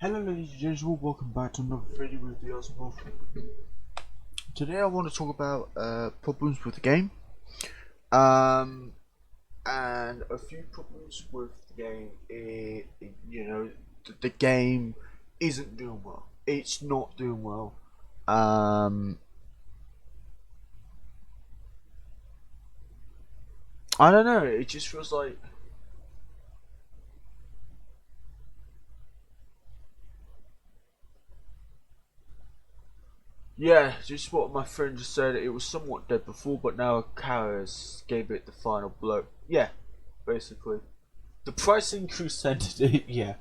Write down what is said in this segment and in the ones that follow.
Hello ladies and gentlemen, welcome back to another video with the Naval. Today I want to talk about problems with the game, and a few problems with the game. The game isn't doing well. It's not doing well. I don't know. It just feels like. Yeah, just what my friend just said. It was somewhat dead before, but now Karas gave it the final blow. Yeah, basically. The price increase ended it, yeah.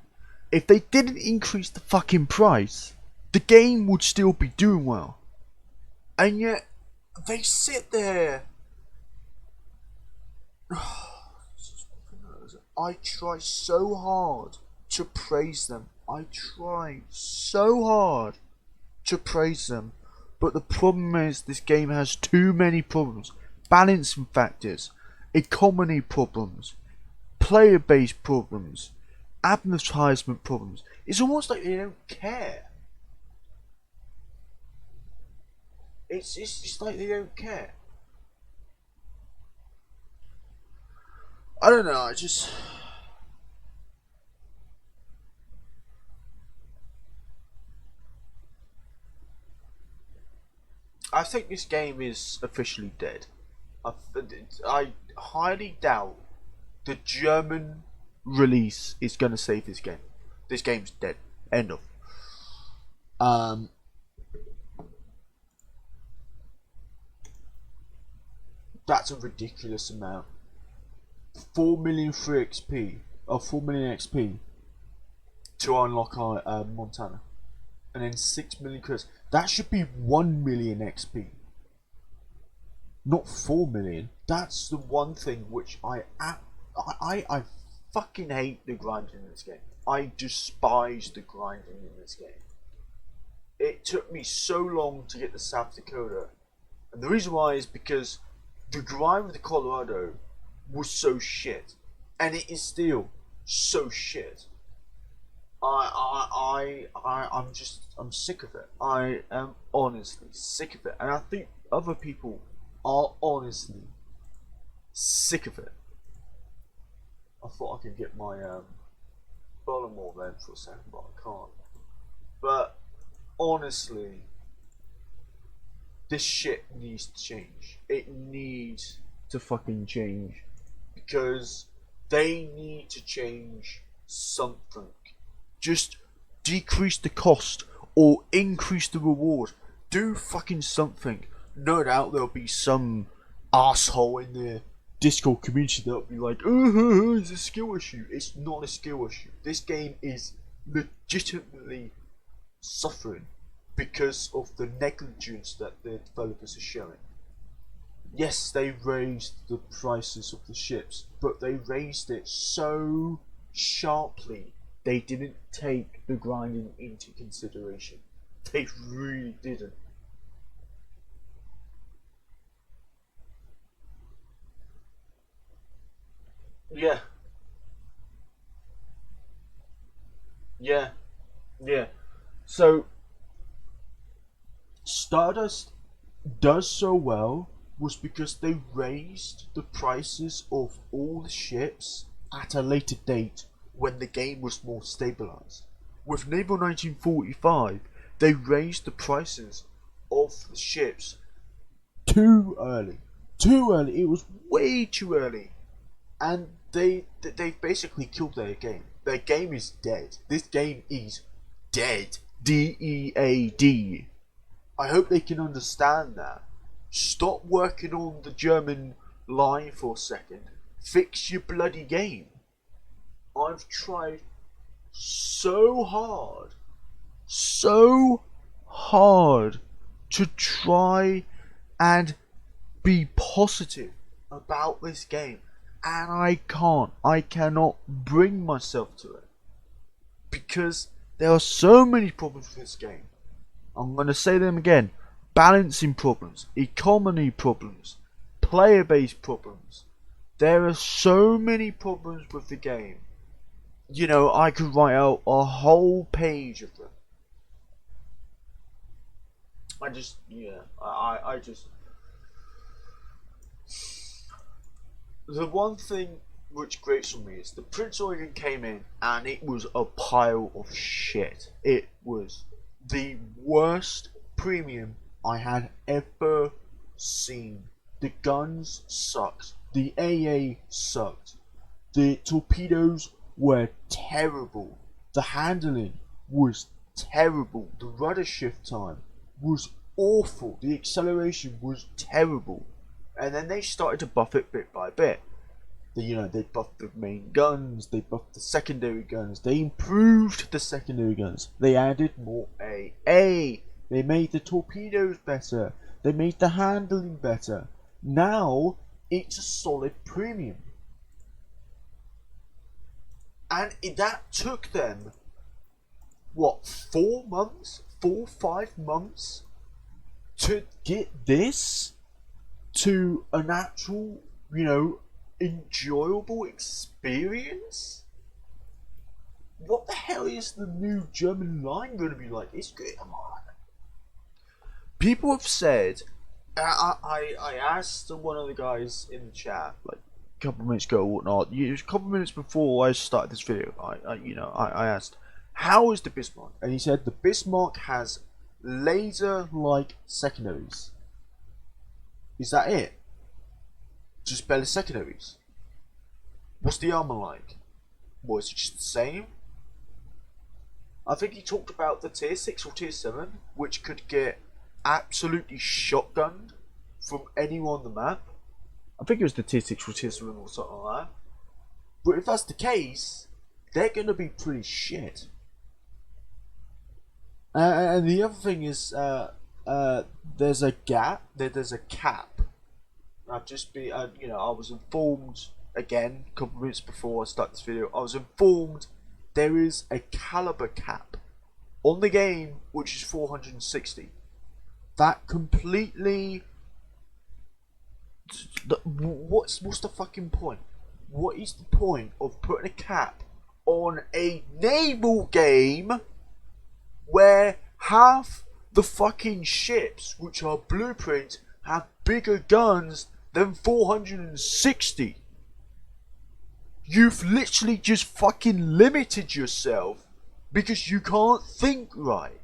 If they didn't increase the fucking price, the game would still be doing well. And yet, they sit there. I try so hard to praise them. I try so hard to praise them. But the problem is this game has too many problems. Balancing factors, economy problems, player base problems, advertisement problems. It's almost like they don't care. It's just like they don't care. I don't know, I think this game is officially dead. I highly doubt the German release is going to save this game. This game's dead. End of. Um, that's a ridiculous amount. 4 million free XP, or 4 million XP to unlock Montana, and then 6 million credits. That should be 1 million XP, not 4 million. That's the one thing which I fucking hate the grinding in this game. I despise the grinding in this game. It took me so long to get to South Dakota, and the reason why is because the grind with the Colorado was so shit, and it is still so shit. I'm sick of it. I am honestly sick of it, and I think other people are honestly sick of it. I thought I could get my Baltimore then for a second, but I can't. But honestly, this shit needs to change. It needs to fucking change, because they need to change something. Just decrease the cost or increase the reward. Do fucking something. No doubt there'll be some asshole in the Discord community that'll be like, oh, it's a skill issue. It's not a skill issue. This game is legitimately suffering because of the negligence that the developers are showing. Yes, they raised the prices of the ships, but they raised it so sharply. They didn't take the grinding into consideration. They really didn't. Yeah, yeah, yeah. So, Stardust does so well was because they raised the prices of all the ships at a later date when the game was more stabilized. With Naval 1945, they raised the prices of the ships too early. Too early. It was way too early. And they basically killed their game. Their game is dead. This game is dead. DEAD. I hope they can understand that. Stop working on the German line for a second. Fix your bloody game. I've tried so hard to try and be positive about this game, and I can't. I cannot bring myself to it because there are so many problems with this game. I'm going to say them again: balancing problems, economy problems, player base problems. There are so many problems with the game, You know, I could write out a whole page of them. I just, yeah, I just. The one thing which grates on me is the Prince Eugen came in and it was a pile of shit. It was the worst premium I had ever seen. The guns sucked. The AA sucked. The torpedoes were terrible. The handling was terrible. The rudder shift time was awful. The acceleration was terrible. And then they started to buff it bit by bit. They buffed the main guns, they buffed the secondary guns, they improved the secondary guns, they added more AA, they made the torpedoes better, they made the handling better. Now it's a solid premium. And that took them, what, 4 months? 5 months to get this to an actual, enjoyable experience? What the hell is the new German line going to be like? It's good. Come on. People have said, I asked one of the guys in the chat, like, a couple of minutes ago or whatnot, a couple of minutes before I started this video, I asked, how is the Bismarck? And he said the Bismarck has laser-like secondaries. Is that it? Just better secondaries? What's the armor like? Is it just the same? I think he talked about the tier 6 or tier 7, which could get absolutely shotgunned from anywhere on the map. I think it was the tier 6 or tier 7 or something like that. But if that's the case, they're going to be pretty shit. And the other thing is, there's a gap. There's a cap. I've just been, I was informed again a couple of minutes before I start this video. I was informed there is a caliber cap on the game, which is 460. That completely. What's the fucking point? What is the point of putting a cap on a naval game where half the fucking ships, which are blueprint, have bigger guns than 460? You've literally just fucking limited yourself because you can't think right.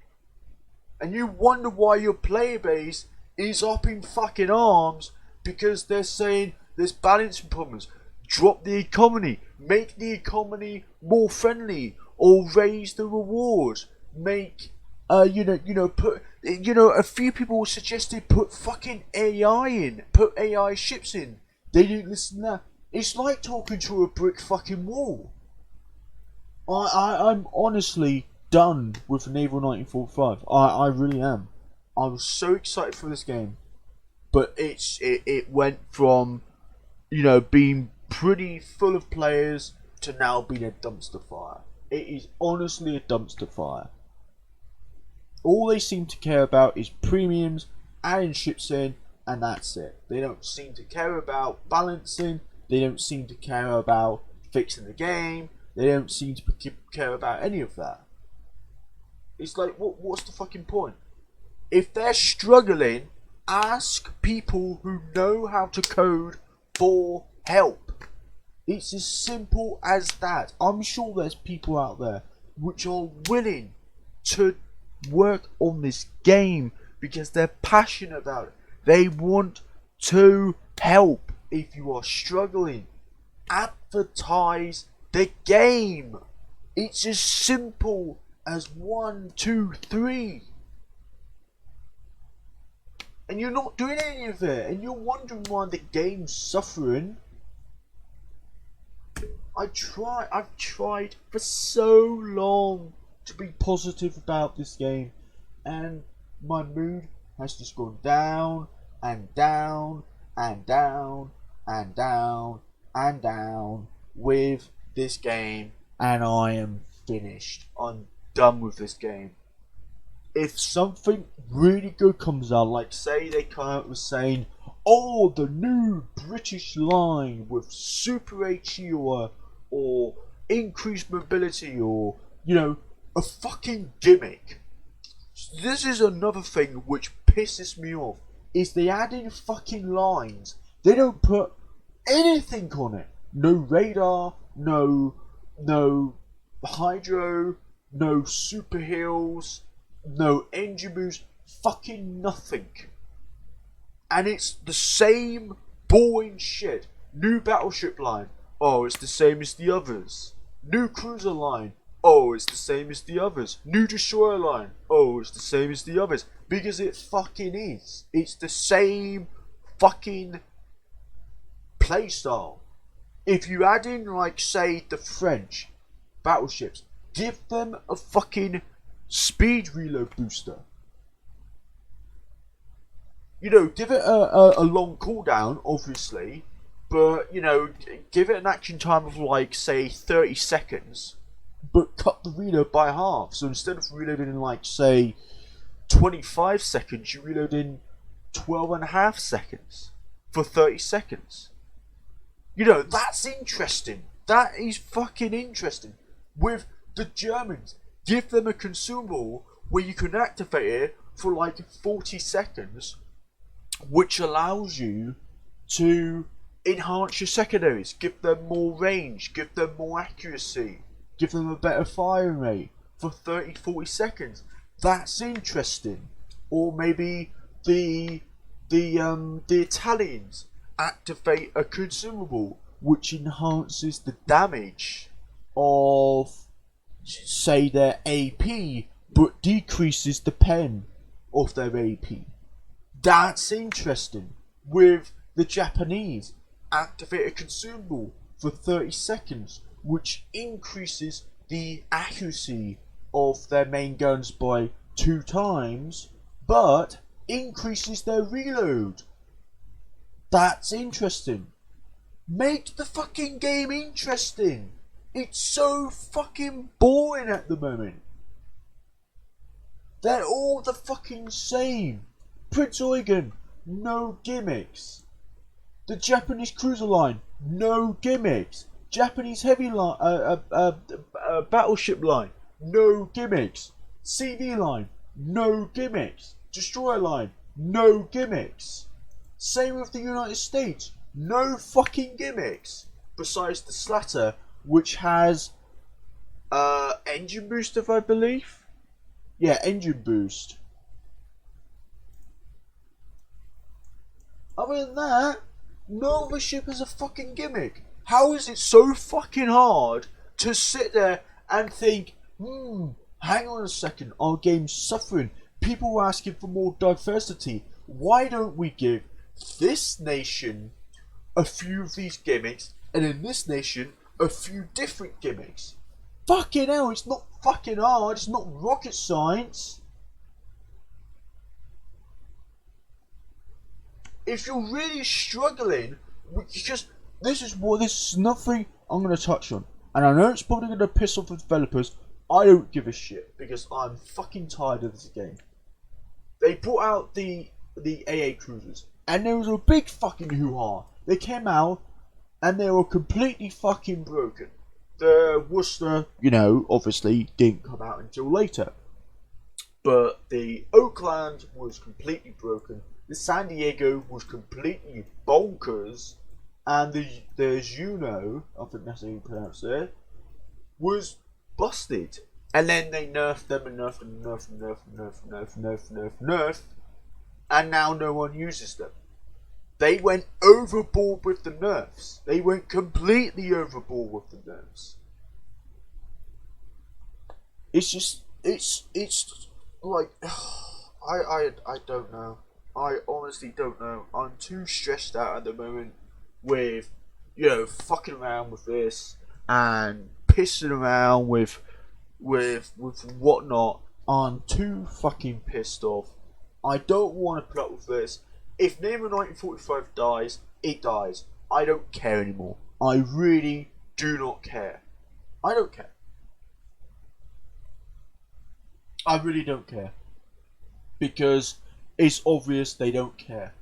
And you wonder why your player base is up in fucking arms because they're saying there's balancing problems. Drop the economy, make the economy more friendly, or raise the rewards. Make put a few people suggested put fucking AI in, put AI ships in. They didn't listen to that. It's like talking to a brick fucking wall. I'm honestly done with Naval 1945. I really am. I was so excited for this game, but it went from being pretty full of players to now being a dumpster fire. It is honestly a dumpster fire. All they seem to care about is premiums, adding ships in, and that's it. They don't seem to care about balancing. They don't seem to care about fixing the game. They don't seem to care about any of that. It's like, what's the fucking point? If they're struggling, ask people who know how to code for help. It's as simple as that. I'm sure there's people out there which are willing to work on this game because they're passionate about it. They want to help. If you are struggling, advertise the game. It's as simple as 1, 2, 3. And you're not doing any of it, and you're wondering why the game's suffering. I've tried for so long to be positive about this game, and my mood has just gone down and down and down and down and down with this game, and I am finished. I'm done with this game. If something really good comes out, like say they come out with saying, oh, the new British line with Super HE or increased mobility or, a fucking gimmick. This is another thing which pisses me off, is they add in fucking lines. They don't put anything on it. No radar, no hydro, no super heals, no engine boost, fucking nothing. And it's the same boring shit. New battleship line, oh, it's the same as the others. New cruiser line, oh, it's the same as the others. New destroyer line, oh, it's the same as the others. Because it fucking is. It's the same fucking playstyle. If you add in, like, say, the French battleships, give them a fucking speed reload booster. Give it a long cooldown, obviously, but, give it an action time of, like, say, 30 seconds, but cut the reload by half. So instead of reloading in, like, say, 25 seconds, you reload in 12.5 seconds for 30 seconds. That's interesting. That is fucking interesting. With the Germans, give them a consumable where you can activate it for like 40 seconds, which allows you to enhance your secondaries, give them more range, give them more accuracy, give them a better firing rate for 30-40 seconds. That's interesting. Or maybe the Italians activate a consumable which enhances the damage of, say, their AP, but decreases the pen of their AP. That's interesting. With the Japanese, activate a consumable for 30 seconds, which increases the accuracy of their main guns by 2 times, but increases their reload. That's interesting. Make the fucking game interesting. It's so fucking boring at the moment. They're all the fucking same. Prince Eugen, no gimmicks. The Japanese cruiser line, no gimmicks. Japanese heavy line, battleship line, no gimmicks. CV line, no gimmicks. Destroyer line, no gimmicks. Same with the United States, no fucking gimmicks. Besides the Slatter, which has engine boost, if I believe. Yeah, engine boost. Other than that, no other ship has a fucking gimmick. How is it so fucking hard to sit there and think, hang on a second, our game's suffering. People are asking for more diversity. Why don't we give this nation a few of these gimmicks, and in this nation, a few different gimmicks? Fucking hell, it's not fucking hard, it's not rocket science. If you're really struggling, because this is nothing I'm going to touch on, and I know it's probably going to piss off the developers. I don't give a shit, because I'm fucking tired of this game. They brought out the AA cruisers, and there was a big fucking hoo-ha. They came out, and they were completely fucking broken. The Worcester, obviously didn't come out until later. But the Oakland was completely broken. The San Diego was completely bonkers. And the Juno, I think that's how you pronounce it, was busted. And then they nerfed them and nerfed them, nerfed. And now no one uses them. They went overboard with the nerfs. They went completely overboard with the nerfs. It's like, I don't know. I honestly don't know. I'm too stressed out at the moment with, fucking around with this and pissing around with whatnot. I'm too fucking pissed off. I don't want to put up with this. If Naval 1945 dies, it dies. I don't care anymore. I really do not care. I don't care. I really don't care. Because it's obvious they don't care.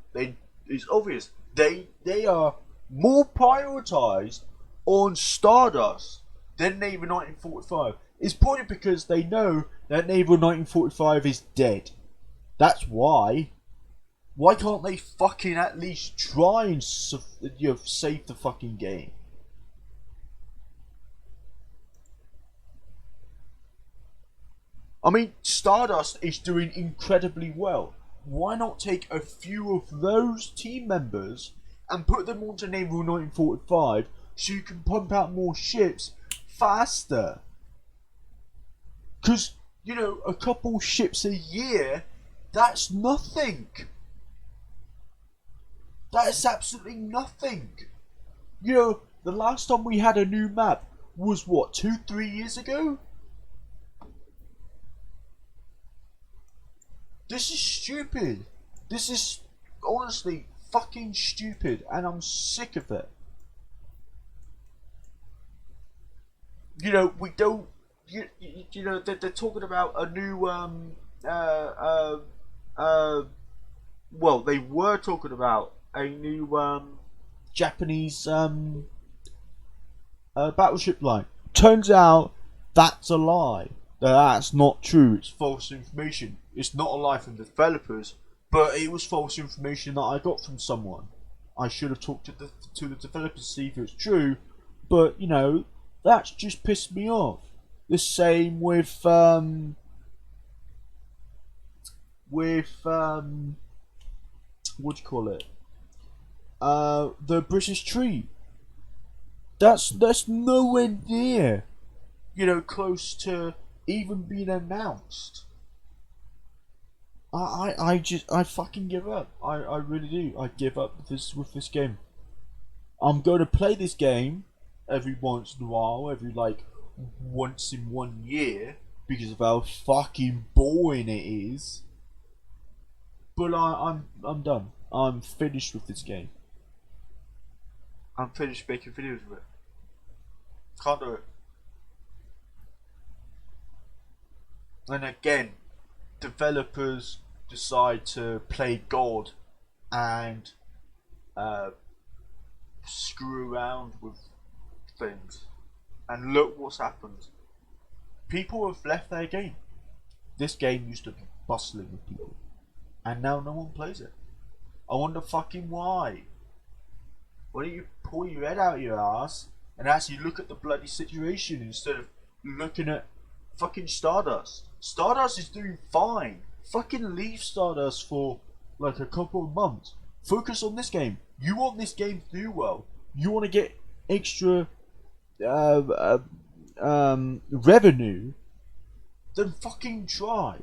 It's obvious. They are more prioritized on Stardust than Naval 1945. It's probably because they know that Naval 1945 is dead. That's why. Why can't they fucking at least try and save the fucking game? I mean, Stardust is doing incredibly well. Why not take a few of those team members and put them onto Naval 1945 so you can pump out more ships faster? Because, you know, a couple ships a year, that's nothing. That is absolutely nothing. You know, the last time we had a new map was what, 2-3 years ago? This is stupid. This is honestly fucking stupid, and I'm sick of it. You know, we don't. You know, they're talking about a new well, they were talking about a new Japanese battleship line. Turns out that's a lie. That's not true. It's false information. It's not a lie from the developers, but it was false information that I got from someone. I should have talked to the developers to see if it was true, but you know, that's just pissed me off. The same with what do you call it? The British tree. That's nowhere near, you know, close to even being announced. I fucking give up. I really do. I give up with this game. I'm going to play this game every once in a while, every like once in 1 year, because of how fucking boring it is. But I'm done. I'm finished with this game. I'm finished making videos with it. Can't do it. And again, developers decide to play God and screw around with things. And look what's happened. People have left their game. This game used to be bustling with people. And now no one plays it. I wonder fucking why. Why don't you pull your head out your ass and actually look at the bloody situation instead of looking at fucking Stardust? Stardust is doing fine. Fucking leave Stardust for like a couple of months. Focus on this game. You want this game to do well. You want to get extra revenue. Then fucking try.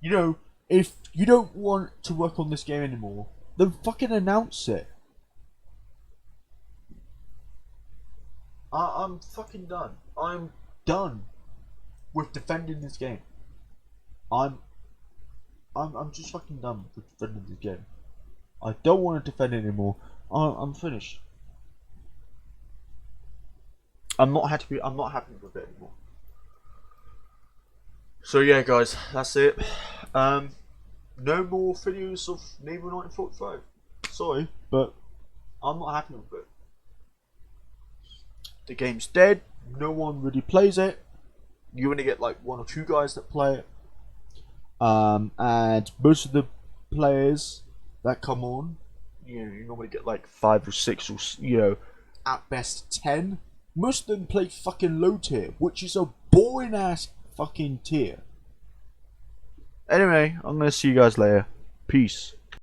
You know, if you don't want to work on this game anymore, then fucking announce it. I'm fucking done. I'm done with defending this game. I'm just fucking done with defending this game. I don't want to defend it anymore. I'm finished. I'm not happy with it anymore. So yeah, guys, that's it. No more videos of Naval 1945. Sorry, but I'm not happy with it. The game's dead. No one really plays it. You only get like 1 or 2 guys that play it. And most of the players that come on, you know, you normally get like 5 or 6 or, you know, at best 10. Most of them play fucking low tier, which is a boring ass fucking tier. Anyway, I'm gonna see you guys later. Peace.